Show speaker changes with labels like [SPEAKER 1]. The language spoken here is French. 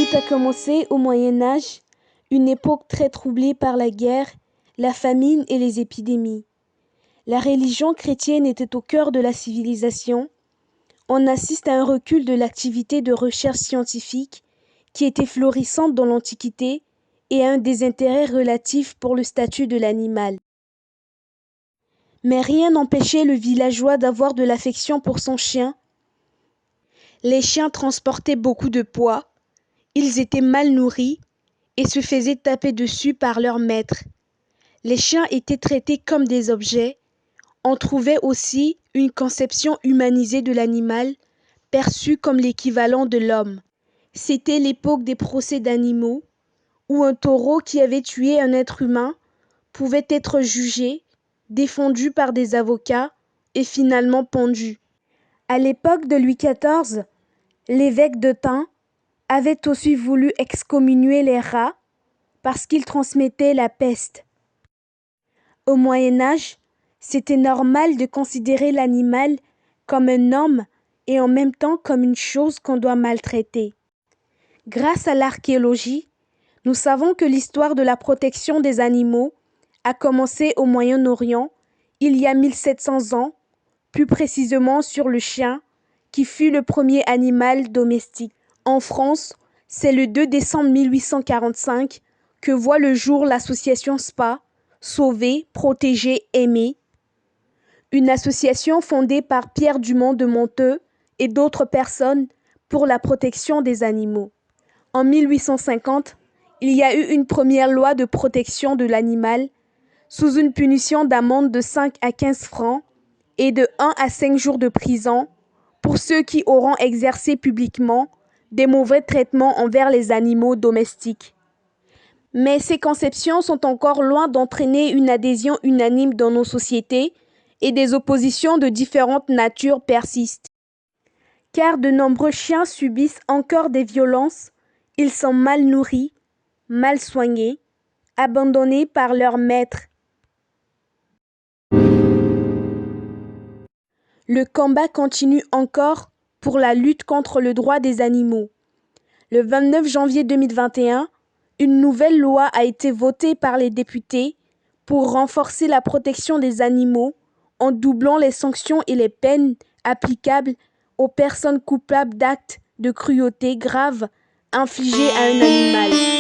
[SPEAKER 1] Tout a commencé au Moyen Âge, une époque très troublée par la guerre, la famine et les épidémies. La religion chrétienne était au cœur de la civilisation. On assiste à un recul de l'activité de recherche scientifique qui était florissante dans l'Antiquité et à un désintérêt relatif pour le statut de l'animal. Mais rien n'empêchait le villageois d'avoir de l'affection pour son chien. Les chiens transportaient beaucoup de poids, ils étaient mal nourris et se faisaient taper dessus par leur maître. Les chiens étaient traités comme des objets. On trouvait aussi une conception humanisée de l'animal, perçu comme l'équivalent de l'homme. C'était l'époque des procès d'animaux, où un taureau qui avait tué un être humain pouvait être jugé, défendu par des avocats et finalement pendu. À l'époque de Louis XIV, l'évêque d'Autun avait aussi voulu excommunier les rats parce qu'ils transmettaient la peste. Au Moyen Âge, c'était normal de considérer l'animal comme un homme et en même temps comme une chose qu'on doit maltraiter. Grâce à l'archéologie, nous savons que l'histoire de la protection des animaux a commencé au Moyen-Orient il y a 1700 ans, plus précisément sur le chien, qui fut le premier animal domestique. En France, c'est le 2 décembre 1845 que voit le jour l'association SPA, Sauver, Protéger, Aimer, une association fondée par Pierre Dumont de Monteux et d'autres personnes pour la protection des animaux. En 1850, il y a eu une première loi de protection de l'animal sous une punition d'amende de 5 à 15 francs et de 1 à 5 jours de prison pour ceux qui auront exercé publiquement des mauvais traitements envers les animaux domestiques. Mais ces conceptions sont encore loin d'entraîner une adhésion unanime dans nos sociétés et des oppositions de différentes natures persistent. Car de nombreux chiens subissent encore des violences, ils sont mal nourris, mal soignés, abandonnés par leur maître. Le combat continue encore pour la lutte contre le droit des animaux. Le 29 janvier 2021, une nouvelle loi a été votée par les députés pour renforcer la protection des animaux en doublant les sanctions et les peines applicables aux personnes coupables d'actes de cruauté grave infligés à un animal.